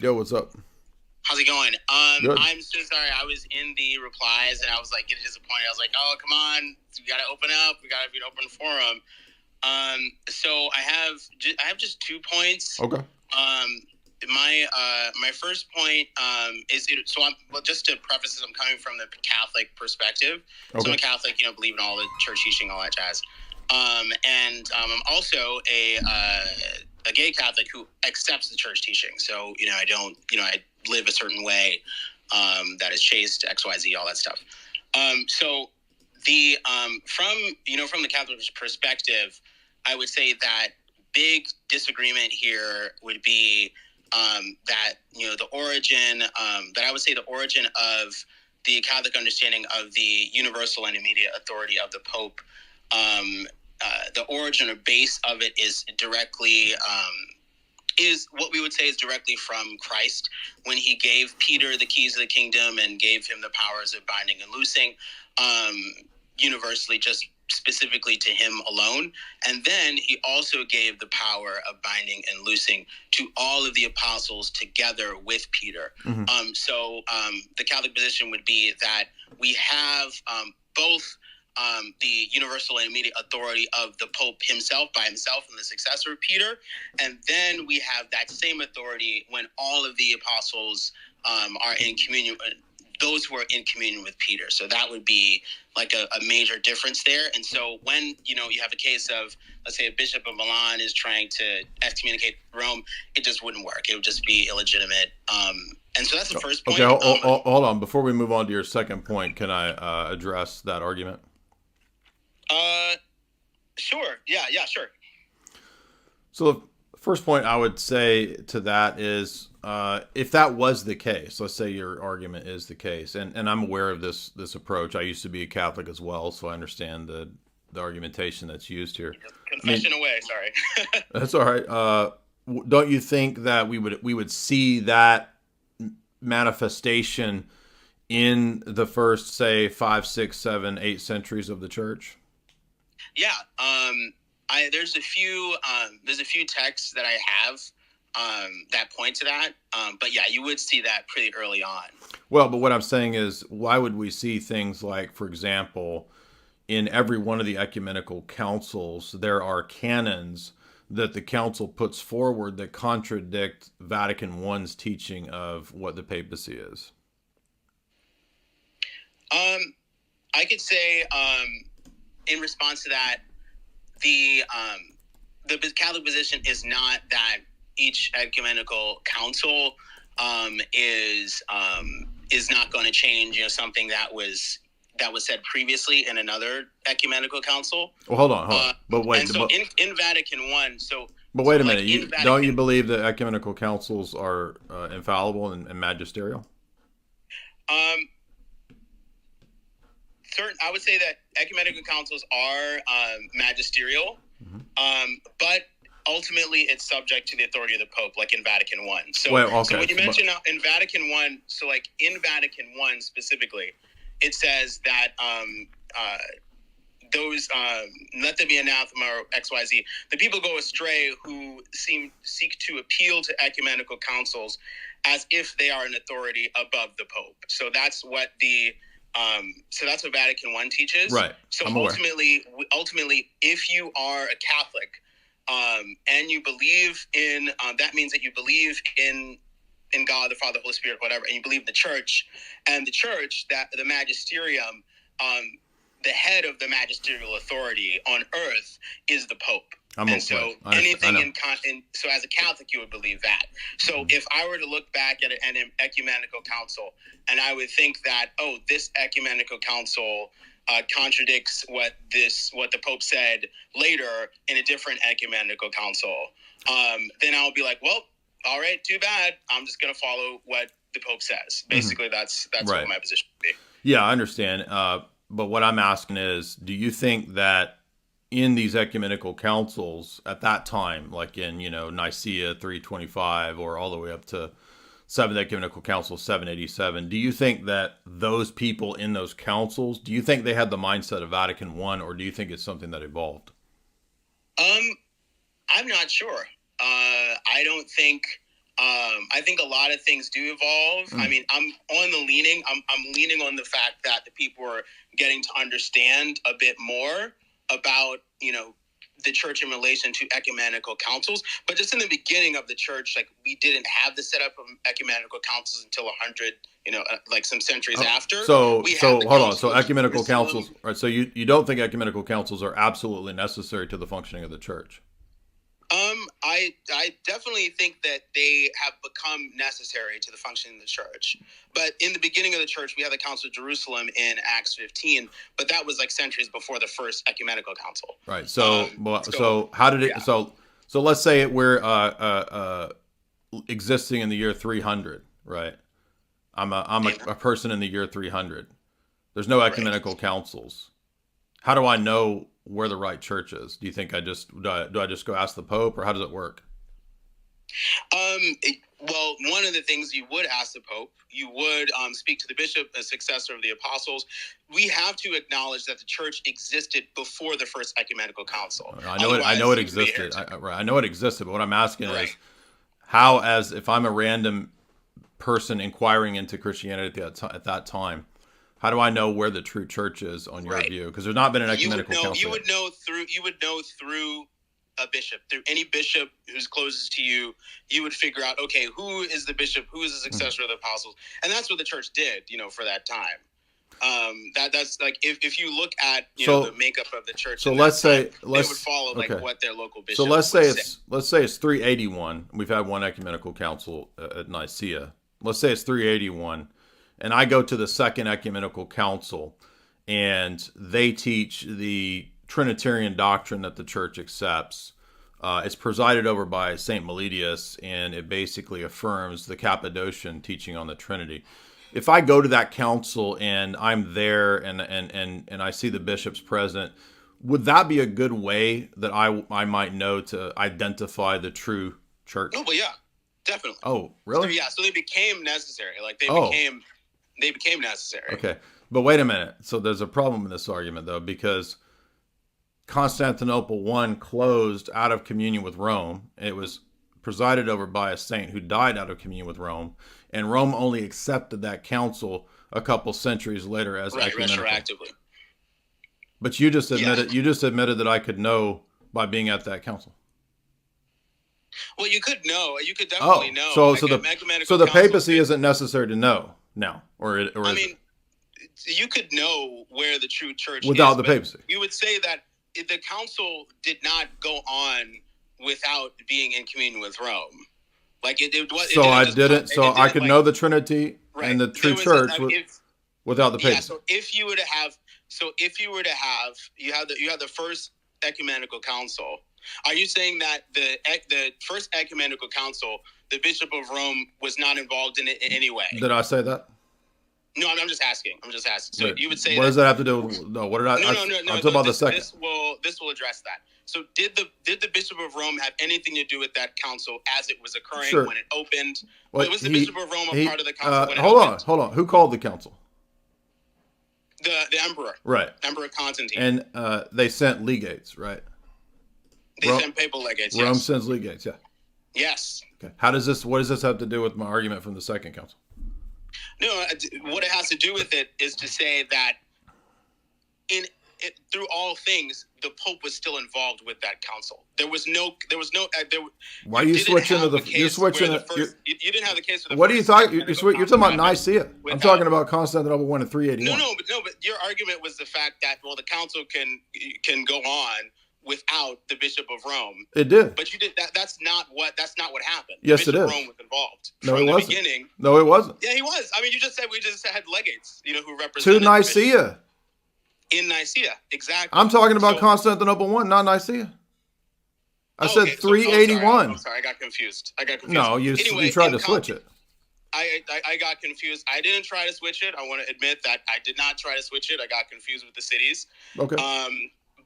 Yo, what's up? How's it going? Good. I'm so sorry. I was in the replies and I was like getting disappointed. I was like, oh, come on. We got to open up. We got to be an open forum. So I have just 2 points. Okay. My first point just to preface this, I'm coming from the Catholic perspective. Okay. So I'm a Catholic, believe in all the church teaching, all that jazz. I'm also a gay Catholic who accepts the church teaching. So, I live a certain way that is chaste, XYZ, all that stuff. So from the Catholic perspective, I would say that big disagreement here would be that the origin of the Catholic understanding of the universal and immediate authority of the Pope. The origin or base of it is directly what we would say is directly from Christ when he gave Peter the keys of the kingdom and gave him the powers of binding and loosing, universally, just specifically to him alone. And then he also gave the power of binding and loosing to all of the apostles together with Peter. Mm-hmm. So the Catholic position would be that we have both the universal and immediate authority of the Pope himself by himself and the successor of Peter. And then we have that same authority when all of the apostles are in communion, those who are in communion with Peter. So that would be like a major difference there. And so when, you have a case of, let's say, a bishop of Milan is trying to excommunicate Rome, it just wouldn't work. It would just be illegitimate. And so that's the first point. Okay, hold on. Before we move on to your second point, can I address that argument? Sure. Yeah, sure. So the first point I would say to that is, if that was the case, let's say your argument is the case, and I'm aware of this approach. I used to be a Catholic as well, so I understand the argumentation that's used here. Confession away, sorry. That's all right. Don't you think that we would see that manifestation in the first, say, 5, 6, 7, 8 centuries of the church? Yeah, there's a few texts that I have that point to that, but yeah, you would see that pretty early on. Well, but what I'm saying is, why would we see things like, for example, in every one of the ecumenical councils, there are canons that the council puts forward that contradict Vatican I's teaching of what the papacy is? I could say, in response to that, the Catholic position is not that each ecumenical council is not going to change, something that was said previously in another ecumenical council. Well, hold on. But wait. And so in Vatican I, But wait a minute. Don't you believe that ecumenical councils are infallible and magisterial? I would say that ecumenical councils are magisterial, mm-hmm. But ultimately it's subject to the authority of the Pope, like in Vatican I. So, so when you mention in Vatican I, so like in Vatican I specifically, it says that those let there be anathema or XYZ. The people go astray who seek to appeal to ecumenical councils as if they are an authority above the Pope. So that's what Vatican I teaches. Right. So ultimately, if you are a Catholic, and you believe in, that means that you believe in God, the Father, Holy Spirit, whatever, and you believe in the church, and the church, that the magisterium, the head of the magisterial authority on earth is the Pope. So as a Catholic, you would believe that. So if I were to look back at an ecumenical council, and I would think that, this ecumenical council contradicts what the Pope said later in a different ecumenical council, then I'll be like, well, all right, too bad. I'm just going to follow what the Pope says. Basically, that's right. What my position would be. Yeah, I understand. But what I'm asking is, do you think that in these ecumenical councils at that time, like in, Nicaea 325 or all the way up to Seventh Ecumenical Council 787, do you think that those people in those councils, do you think they had the mindset of Vatican I, or do you think it's something that evolved? I'm not sure. I don't think I think a lot of things do evolve. I mean, I'm leaning on the fact that the people are getting to understand a bit more about, the church in relation to ecumenical councils. But just in the beginning of the church, like, we didn't have the setup of ecumenical councils until 100, like some centuries after. So We so had the hold on. Council So of ecumenical Jerusalem. councils, right? So you don't think ecumenical councils are absolutely necessary to the functioning of the church? I definitely think that they have become necessary to the functioning of the church. But in the beginning of the church, we had the Council of Jerusalem in Acts 15, but that was like centuries before the first ecumenical council. Right. So how did it? Yeah. So let's say we're existing in the year 300, right? I'm a person in the year 300. There's no ecumenical councils. How do I know where the right church is? Do you think do I just go ask the Pope, or how does it work? Well, one of the things you would ask the Pope, you would speak to the bishop, a successor of the apostles. We have to acknowledge that the church existed before the first ecumenical council. I know it existed. I know it existed, but what I'm asking is, how, as if I'm a random person inquiring into Christianity at that time, how do I know where the true church is on your view? Because there's not been an ecumenical council. You would know through a bishop, through any bishop who's closest to you. You would figure out, okay, who is the bishop, who is the successor of the apostles, and that's what the church did, for that time. That's like, if you look at the makeup of the church. So let's say they would follow like what their local bishop. So let's say it's 381. We've had one ecumenical council at Nicaea. Let's say it's 381. And I go to the second ecumenical council, and they teach the Trinitarian doctrine that the church accepts. It's presided over by Saint Meletius, and it basically affirms the Cappadocian teaching on the Trinity. If I go to that council and I'm there and I see the bishops present, would that be a good way that I might know to identify the true church? Oh, well, yeah, definitely. Oh, really? So they became necessary. Like they became necessary. Okay. But wait a minute. So there's a problem in this argument, though, because Constantinople I closed out of communion with Rome. It was presided over by a saint who died out of communion with Rome, and Rome only accepted that council a couple centuries later as ecumenical. Retroactively. But you just admitted that I could know by being at that council. Well, you could know. You could definitely know. So the papacy isn't necessary to know now, or I mean, you could know where the true church without is, the papacy. You would say that the council did not go on without being in communion with Rome. Like I could know the Trinity and the true church without the papacy. Yeah. So if you were to have, you have the first ecumenical council. Are you saying that the first ecumenical council, the Bishop of Rome was not involved in it in any way? Did I say that? No, I'm just asking. So you would say what does that have to do with? No, what did I? No. I'm talking about the second. This will address that. So did the Bishop of Rome have anything to do with that council as it was occurring when it opened? Was the Bishop of Rome a part of the council when it opened? Hold on. Who called the council? The emperor. Right. Emperor Constantine. And they sent legates, right? They sent papal legates. Rome sends legates. Yeah. Yes. Okay. What does this have to do with my argument from the second council? No, what it has to do with it is to say that through all things, the Pope was still involved with that council. There was no. Why are you switching to the? You're switching. You didn't have the case. What are you talking? You're talking about Nicaea. I'm talking about Constantinople I in 381. No, but your argument was the fact that the council can go on without the Bishop of Rome. It did. But you did that. That's not what happened. Yes, Bishop it is. of Rome was involved No, from it wasn't. The beginning. No, it wasn't. Yeah, he was. I mean, you just said we just had legates, who represented to Nicaea. In Nicaea, exactly. I'm talking about Constantinople I, not Nicaea. I said 381. I'm sorry, I got confused. No, you tried to switch it. I got confused. I didn't try to switch it. I want to admit that I did not try to switch it. I got confused with the cities. Okay.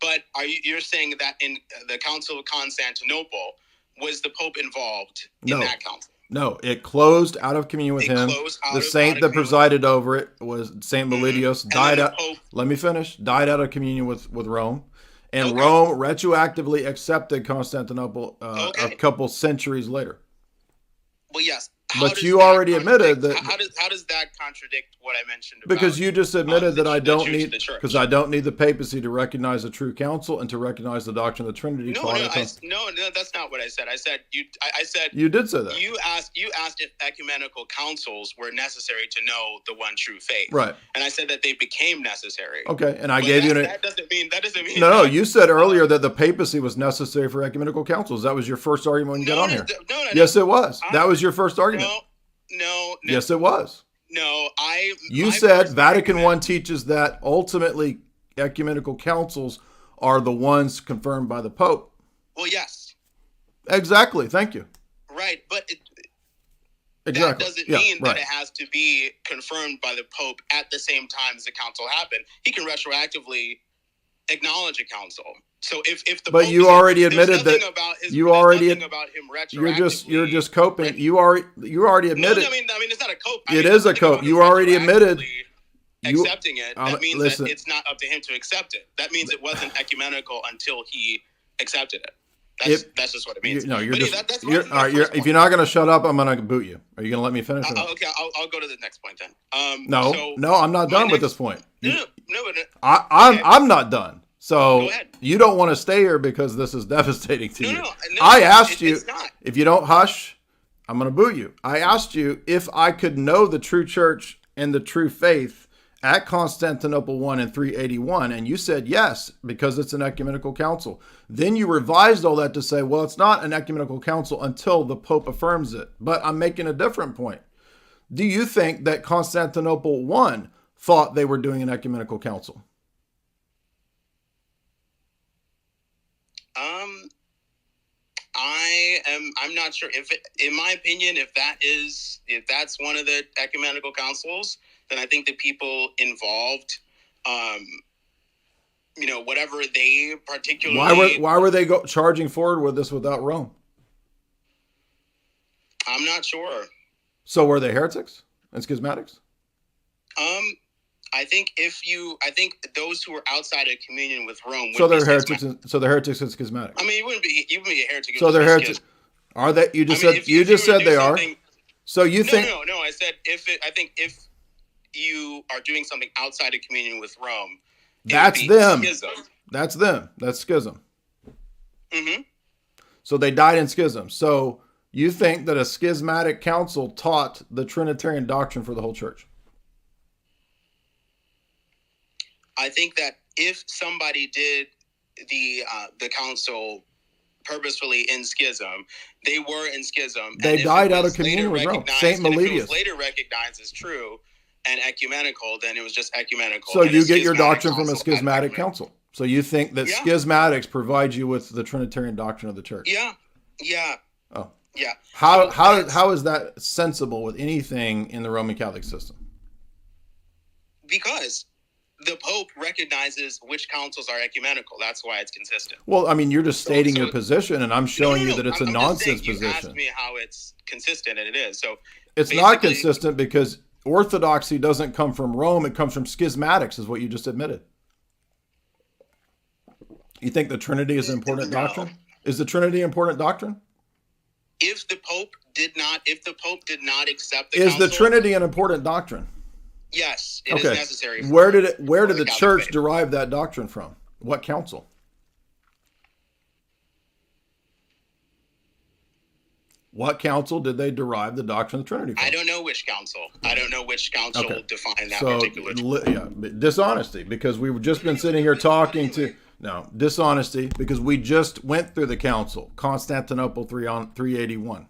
But you're saying that in the Council of Constantinople, was the Pope involved in that council? No, it closed out of communion with him. The saint that presided over it was Saint Meletius. Died out. Let me finish. Died out of communion with Rome, and Rome retroactively accepted Constantinople a couple centuries later. Well, yes. But you already admitted that. How does that contradict what I mentioned about, because you just admitted that I don't need, church? because I don't need the papacy to recognize the true council and to recognize the doctrine of the Trinity. No, that's not what I said. I said I said you did say that. You asked if ecumenical councils were necessary to know the one true faith, right? And I said that they became necessary. Okay, and I gave you that doesn't mean no. You said earlier that the papacy was necessary for ecumenical councils. That was your first argument when you got on here. No, yes, it was. That was your first argument. No. Yes, it was. No, You said Vatican I teaches that ultimately ecumenical councils are the ones confirmed by the Pope. Well, yes. Exactly. Thank you. Right, but exactly. that doesn't mean that it has to be confirmed by the Pope at the same time as the council happened. He can retroactively acknowledge a council. So if the but Pope you already admitted that you already about him retroactively. you're just coping. You already admitted. No, I mean it's not a cope. It is a cope. You already admitted. Accepting it. That means that it's not up to him to accept it. That means it wasn't ecumenical until he accepted it. That's just what it means. All right. If you're not going to shut up, I'm going to boot you. Are you going to let me finish? Okay, I'll go to the next point then. No, I'm not done with this point. No. I'm not done. So you don't want to stay here because this is devastating to you. No, I asked you if you don't hush, I'm going to boot you. I asked you if I could know the true church and the true faith at Constantinople I in 381, and you said yes, because it's an ecumenical council. Then you revised all that to say, well, it's not an ecumenical council until the Pope affirms it. But I'm making a different point. Do you think that Constantinople I thought they were doing an ecumenical council? I'm not sure in my opinion, if that's one of the ecumenical councils, then I think the people involved, whatever they particularly. Why were they charging forward with this without Rome? I'm not sure. So were they heretics and schismatics? I think those who are outside of communion with Rome. So they're heretics. So they're heretics and schismatics. I mean, you wouldn't be a heretic. So they're heretics. Are they? You just said they are. So you think? No. I said I think if you are doing something outside of communion with Rome, that's them. Schism. That's them. That's schism. Mm-hmm. So they died in schism. So you think that a schismatic council taught the Trinitarian doctrine for the whole church? I think that if somebody did the council purposefully in schism, they were in schism. They died out of communion with Rome. Saint Meletius. If it was later recognized as true and ecumenical, then it was just ecumenical. So you get your doctrine from a schismatic council. So you think that schismatics provide you with the Trinitarian doctrine of the church? Yeah. Oh. Yeah. How is that sensible with anything in the Roman Catholic system? Because the Pope recognizes which councils are ecumenical. That's why it's consistent. Well, I mean, you're just stating your position, and I'm showing you that it's a nonsense position. You asked me how it's consistent, and it is. So it's not consistent because orthodoxy doesn't come from Rome; it comes from schismatics, is what you just admitted. You think the Trinity is an important doctrine? Is the Trinity important doctrine? If the Pope did not accept the council, the Trinity an important doctrine? Yes, it is necessary. Where did the church derive that doctrine from? What council? What council did they derive the doctrine of the Trinity from? I don't know which council. Defined that particular. Dishonesty, because we've just been sitting here talking to. No, dishonesty, because we just went through the council, Constantinople 381.